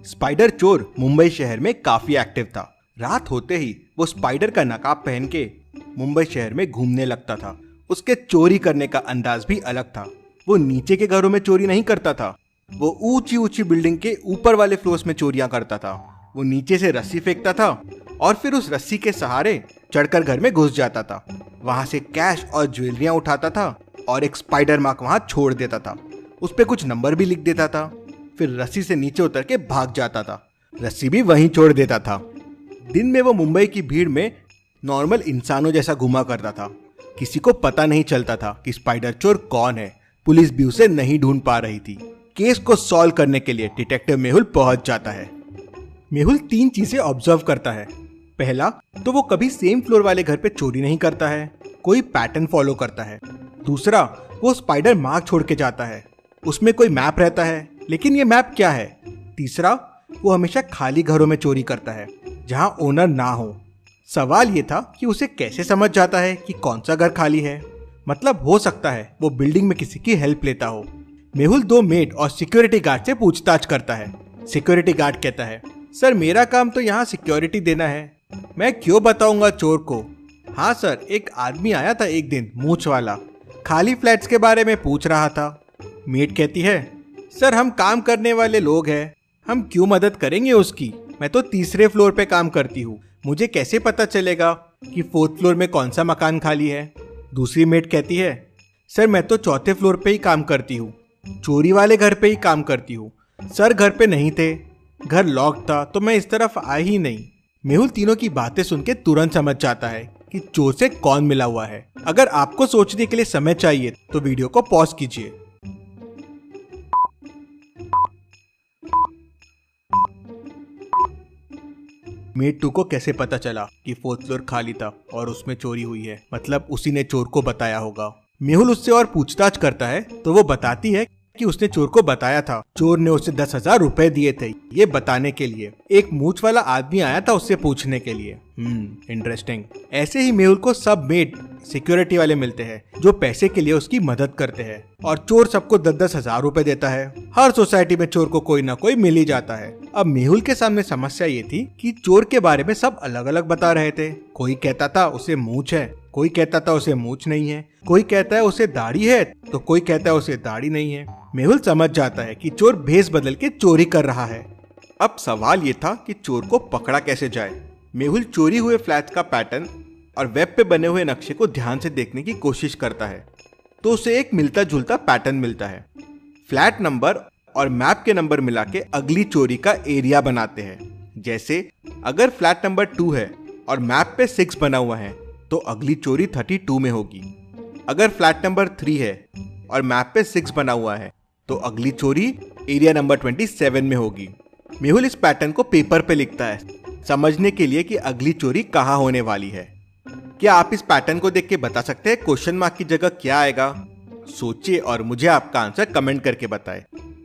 Spider चोर मुंबई शहर में काफी एक्टिव था। रात होते ही वो स्पाइडर का नकाब पहन के मुंबई शहर में घूमने लगता था। उसके चोरी करने का अंदाज भी अलग था। वो नीचे के घरों में चोरी नहीं करता था, वो ऊंची ऊंची बिल्डिंग के ऊपर वाले फ्लोर्स में चोरियां करता था। वो नीचे से रस्सी फेंकता था और फिर उस रस्सी के सहारे चढ़कर घर में घुस जाता था। वहां से कैश और ज्वेलरियां उठाता था और एक स्पाइडर मार्क वहां छोड़ देता था। उस पे कुछ नंबर भी लिख देता था। फिर रस्सी से नीचे उतर के भाग जाता था। रस्सी भी वहीं छोड़ देता था। दिन में वो मुंबई की भीड़ में नॉर्मल इंसानों जैसा घुमा करता था। किसी को पता नहीं चलता था कि स्पाइडर चोर कौन है। पुलिस भी उसे नहीं ढूंढ पा रही थी। केस को सॉल्व करने के लिए डिटेक्टिव मेहुल पहुंच जाता है। मेहुल 3 चीजें ऑब्जर्व करता है। पहला तो वो कभी सेम फ्लोर वाले घर पे चोरी नहीं करता है, कोई पैटर्न फॉलो करता है। दूसरा, वो स्पाइडर मार्क छोड़ के जाता है, उसमें कोई मैप रहता है, लेकिन ये मैप क्या है। तीसरा, वो हमेशा खाली घरों में चोरी करता है जहां ओनर ना हो। सवाल ये था कि उसे कैसे समझ जाता है कि कौन सा घर खाली है। मतलब हो सकता है वो बिल्डिंग में किसी की हेल्प लेता हो। मेहुल 2 मेड और सिक्योरिटी गार्ड से पूछताछ करता है। सिक्योरिटी गार्ड कहता है, सर मेरा काम तो यहाँ सिक्योरिटी देना है, मैं क्यों बताऊंगा चोर को। हाँ सर, एक आदमी आया था एक दिन, मूंछ वाला, खाली फ्लैट्स के बारे में पूछ रहा था। मेड कहती है, सर हम काम करने वाले लोग हैं, हम क्यों मदद करेंगे उसकी, मैं तो 3रे फ्लोर पे काम करती हूँ, मुझे कैसे पता चलेगा कि 4th फ्लोर में कौन सा मकान खाली है। दूसरी मेड कहती है, सर मैं तो 4थे फ्लोर पे ही काम करती हूँ, चोरी वाले घर पे ही काम करती हूँ, सर घर पे नहीं थे, घर लॉक था तो मैं इस तरफ आई ही नहीं। मेहुल तीनों की बातें सुन के तुरंत समझ जाता है कि चोर से कौन मिला हुआ है। अगर आपको सोचने के लिए समय चाहिए तो वीडियो को पॉज कीजिए। मेड 2 को कैसे पता चला कि 4th फ्लोर खाली था और उसमें चोरी हुई है, मतलब उसी ने चोर को बताया होगा। मेहुल उससे और पूछताछ करता है तो वो बताती है कि उसने चोर को बताया था। चोर ने उसे 10,000 रुपए दिए थे ये बताने के लिए। एक मूंछ वाला आदमी आया था उससे पूछने के लिए। इंटरेस्टिंग। ऐसे ही मेहुल को सब मेड सिक्योरिटी वाले मिलते हैं जो पैसे के लिए उसकी मदद करते हैं, और चोर सबको 10-10 हजार रुपए देता है। हर सोसाइटी में चोर को कोई ना कोई मिल ही जाता है। अब मेहुल के सामने समस्या ये थी कि चोर के बारे में सब अलग अलग बता रहे थे। कोई कहता था उसे मूंछ है, कोई कहता था उसे मूंछ नहीं है, कोई कहता है उसे दाढ़ी है तो कोई कहता है उसे दाढ़ी नहीं है। मेहुल समझ जाता है कि चोर भेष बदल के चोरी कर रहा है। अब सवाल ये था कि चोर को पकड़ा कैसे जाए। मेहुल चोरी हुए फ्लैट का पैटर्न और वेब पे बने हुए नक्शे को ध्यान से देखने की कोशिश करता है तो उसे एक मिलता जुलता पैटर्न मिलता है। फ्लैट नंबर और मैप के नंबर मिला के अगली चोरी का एरिया बनाते हैं। जैसे अगर फ्लैट नंबर 2 है और मैप पे 6 बना हुआ है तो अगली चोरी 32 में होगी। अगर फ्लैट नंबर 3 है और मैप पे 6 बना हुआ है तो अगली चोरी एरिया नंबर 27 में होगी। मेहुल इस पैटर्न को पेपर पे लिखता है समझने के लिए कि अगली चोरी कहाँ होने वाली है। क्या आप इस पैटर्न को देख के बता सकते हैं क्वेश्चन मार्क की जगह क्या आएगा? सोचिए और मुझे आपका आंसर कमेंट करके बताएं।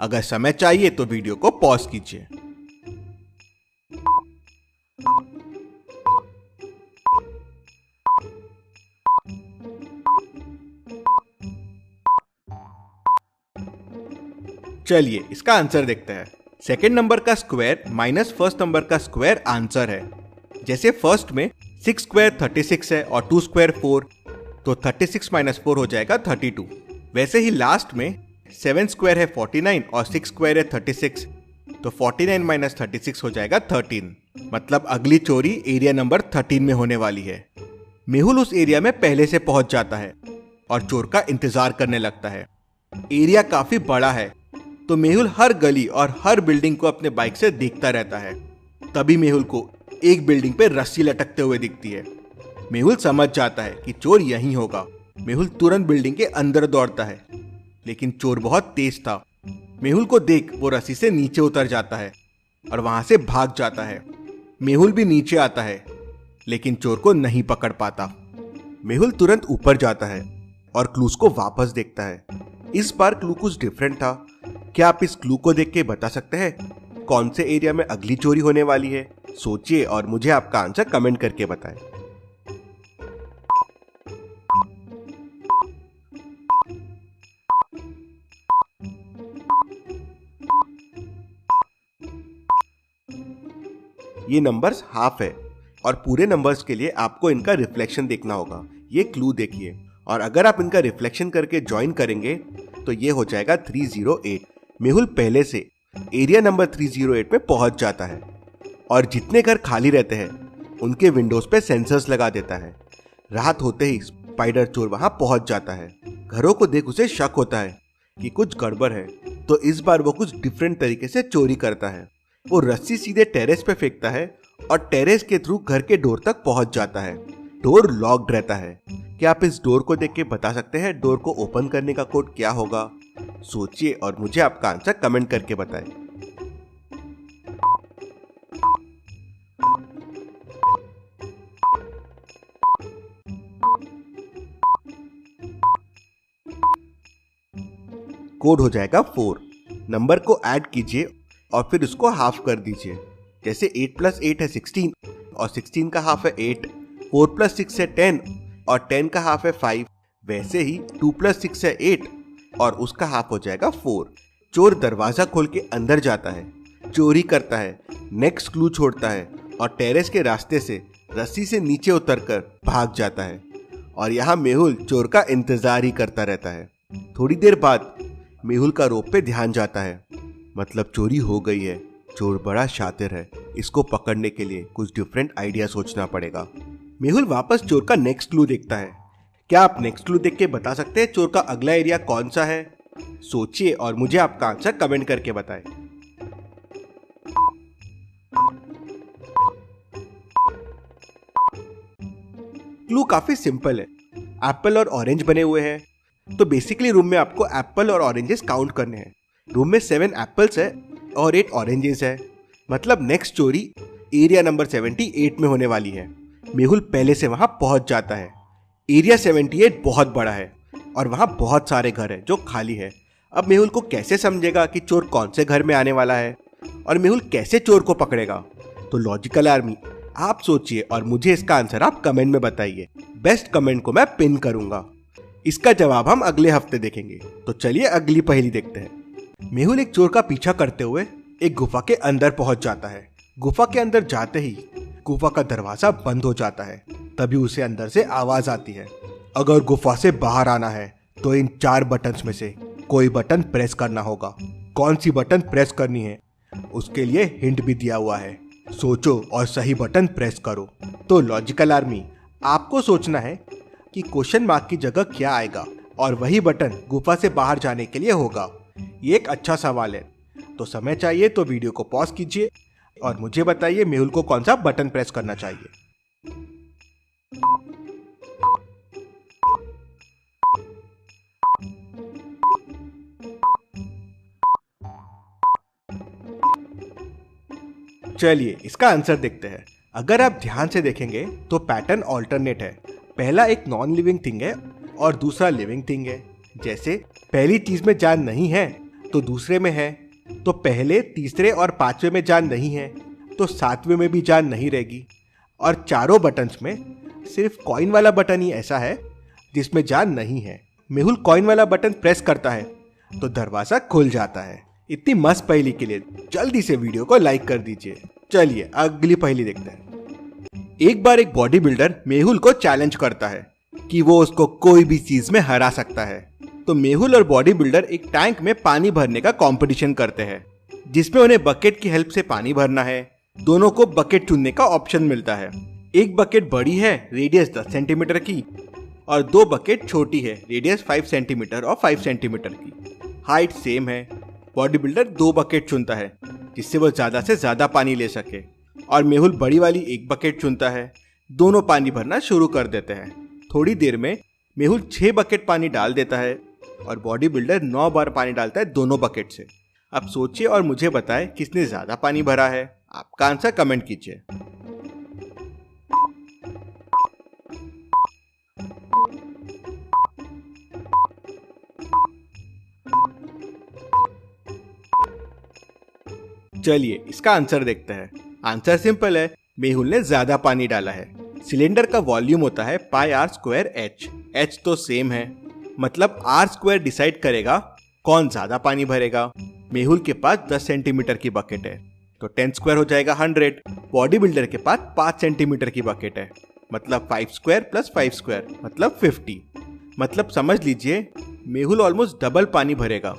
अगर समय चाहिए तो वीडियो को पॉज कीजिए। चलिए इसका आंसर देखते हैं। सेकेंड नंबर का स्क्वायर माइनस फर्स्ट नंबर का स्क्वायर आंसर है। जैसे फर्स्ट में 6 स्क्वायर 36 है और 2 स्क्वायर 4, तो 36 माइनस 4 हो जाएगा 32। वैसे ही लास्ट में 7 स्क्वायर है 49 और 6 स्क्वायर है 36, तो 49 माइनस 36 हो जाएगा 13। मतलब अगली चोरी एरिया नंबर 13 में होने वाली है। मेहुल उस एरिया में पहले से पहुंच जाता है और चोर का इंतजार करने लगता है। एरिया काफी बड़ा है तो मेहुल हर गली और हर बिल्डिंग को अपने बाइक से देखता रहता है। तभी मेहुल को एक बिल्डिंग पे रस्सी लटकते हुए दिखती है। मेहुल समझ जाता है कि चोर यहीं होगा। मेहुल तुरंत बिल्डिंग के अंदर दौड़ता है, लेकिन चोर बहुत तेज था। मेहुल को देख वो रस्सी से नीचे उतर जाता है और वहां से भाग जाता है। मेहुल भी नीचे आता है, लेकिन चोर को नहीं पकड़ पाता। मेहुल तुरंत ऊपर जाता है और क्लूज को वापस देखता है। इस बार क्लू कुछ डिफरेंट था। क्या आप इस क्लू को देख के बता सकते हैं कौन से एरिया में अगली चोरी होने वाली है? सोचिए और मुझे आपका आंसर कमेंट करके बताएं। ये नंबर्स हाफ है और पूरे नंबर्स के लिए आपको इनका रिफ्लेक्शन देखना होगा। ये क्लू देखिए, और अगर आप इनका रिफ्लेक्शन करके ज्वाइन करेंगे तो ये हो जाएगा 308। मेहुल पहले से एरिया नंबर 308 पे पहुंच जाता है और जितने घर खाली रहते हैं उनके विंडोज पे सेंसर्स लगा देता है। रात होते ही स्पाइडर चोर वहां पहुंच जाता है। घरों को देख उसे शक होता है कि कुछ गड़बड़ है, तो इस बार वो कुछ डिफरेंट तरीके से चोरी करता है। वो रस्सी सीधे टेरेस पे फेंकता है और टेरेस के थ्रू घर के डोर तक पहुंच जाता है। डोर लॉक्ड रहता है। क्या आप इस डोर को देख के बता सकते हैं डोर को ओपन करने का कोड क्या होगा? सोचिए और मुझे आपका आंसर कमेंट करके बताएं। कोड हो जाएगा 4। नंबर को ऐड कीजिए और फिर उसको हाफ कर दीजिए। जैसे 8 + 8 है 16 और 16 का हाफ है 8। 4 + 6 है 10 और 10 का हाफ है 5। वैसे ही 2 + 6 है 8 और उसका हाफ हो जाएगा 4। चोर दरवाजा खोल के अंदर जाता है, चोरी करता है, नेक्स्ट क्लू छोड़ता है और टेरेस के रास्ते से रस्सी से नीचे उतरकर भाग जाता है। और यहाँ मेहुल चोर का इंतजार ही करता रहता है। थोड़ी देर बाद मेहुल का रोप पे ध्यान जाता है, मतलब चोरी हो गई है। चोर बड़ा शातिर है, इसको पकड़ने के लिए कुछ डिफरेंट आइडिया सोचना पड़ेगा। मेहुल वापस चोर का नेक्स्ट क्लू देखता है। क्या आप नेक्स्ट क्लू देख के बता सकते हैं चोर का अगला एरिया कौन सा है? सोचिए और मुझे आपका आंसर कमेंट करके बताएं। क्लू काफी सिंपल है। एप्पल और ऑरेंज बने हुए हैं, तो बेसिकली रूम में आपको एप्पल और ऑरेंजेस काउंट करने हैं। रूम में 7 एप्पल्स है और 8 ऑरेंजेस है, मतलब नेक्स्ट चोरी एरिया नंबर 78 में होने वाली है। मेहुल पहले से वहां पहुंच जाता है। एरिया 78 बहुत बड़ा है और वहां बहुत सारे घर हैं जो खाली है। अब मेहुल को कैसे समझेगा कि चोर कौन से घर में आने वाला है और मेहुल कैसे चोर को पकड़ेगा? तो लॉजिकल आर्मी, आप सोचिए और मुझे इसका आंसर आप कमेंट में बताइए। बेस्ट कमेंट को मैं पिन करूंगा। इसका जवाब हम अगले हफ्ते देखेंगे। तो चलिए अगली पहेली देखते हैं। मेहुल एक चोर का पीछा करते हुए एक गुफा के अंदर पहुंच जाता है। गुफा के अंदर जाते ही गुफा का दरवाजा बंद हो जाता है। तभी उसे अंदर से आवाज आती है, अगर गुफा से बाहर आना है तो इन 4 बटन्स में से कोई बटन प्रेस करना होगा। कौन सी बटन प्रेस करनी है उसके लिए हिंट भी दिया हुआ है। सोचो और सही बटन प्रेस करो। तो लॉजिकल आर्मी, आपको सोचना है कि क्वेश्चन मार्क की जगह क्या आएगा और वही बटन गुफा से बाहर जाने के लिए होगा। ये एक अच्छा सवाल है। तो समय चाहिए तो वीडियो को पॉज कीजिए और मुझे बताइए मेहुल को कौन सा बटन प्रेस करना चाहिए। चलिए इसका आंसर देखते हैं। अगर आप ध्यान से देखेंगे तो पैटर्न ऑल्टरनेट है। पहला एक नॉन लिविंग थिंग है और दूसरा लिविंग थिंग है। जैसे पहली चीज में जान नहीं है तो दूसरे में है, तो पहले, तीसरे और 5वें में जान नहीं है तो 7वें में भी जान नहीं रहेगी। और चारों बटन्स में सिर्फ कॉइन वाला बटन ही ऐसा है जिसमें जान नहीं है। मेहुल कॉइन वाला बटन प्रेस करता है तो दरवाजा खुल जाता है। इतनी मस्त पहेली के लिए जल्दी से वीडियो को लाइक कर दीजिए। चलिए अगली पहेली देखते हैं। एक बार एक बॉडी बिल्डर मेहुल को चैलेंज करता है कि वो उसको कोई भी चीज में हरा सकता है। तो मेहुल और बॉडी बिल्डर एक टैंक में पानी भरने का कंपटीशन करते हैं, जिसमें उन्हें बकेट की हेल्प से पानी भरना है। दोनों को बकेट चुनने का ऑप्शन मिलता है। एक बकेट बड़ी है, रेडियस 10 सेंटीमीटर की, और 2 बकेट छोटी है, रेडियस 5 सेंटीमीटर और 5 सेंटीमीटर की। हाइट सेम है। बॉडी बिल्डर 2 बकेट चुनता है जिससे वो ज्यादा से ज्यादा पानी ले सके, और मेहुल बड़ी वाली एक बकेट चुनता है। दोनों पानी भरना शुरू कर देते हैं। थोड़ी देर में मेहुल 6 बकेट पानी डाल देता है और बॉडी बिल्डर 9 बार पानी डालता है दोनों बकेट से। अब सोचिए और मुझे बताएं किसने ज्यादा पानी भरा है। आपका आंसर कमेंट कीजिए। चलिए इसका आंसर देखते हैं। आंसर सिंपल है, मेहुल ने ज्यादा पानी डाला है। सिलेंडर का वॉल्यूम होता है πr²h। h तो सेम है, मतलब r² डिसाइड करेगा कौन ज्यादा पानी भरेगा। मेहुल के पास 10 सेंटीमीटर की बकेट है तो 10 स्क्वायर हो जाएगा 100। बॉडी बिल्डर के पास 5 सेंटीमीटर की बकेट है, मतलब 5 स्क्वायर प्लस 5 स्क्वायर मतलब 50। मतलब समझ लीजिए मेहुल ऑलमोस्ट डबल पानी भरेगा।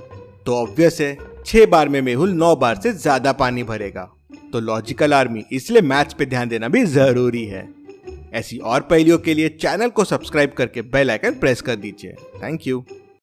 तो ऑब्वियस है 6 बार में मेहुल 9 बार से ज्यादा पानी भरेगा। तो लॉजिकल आर्मी, इसलिए मैथ्स पे ध्यान देना भी जरूरी है। ऐसी और पहेलियों के लिए चैनल को सब्सक्राइब करके बेल आइकन प्रेस कर दीजिए। Thank you.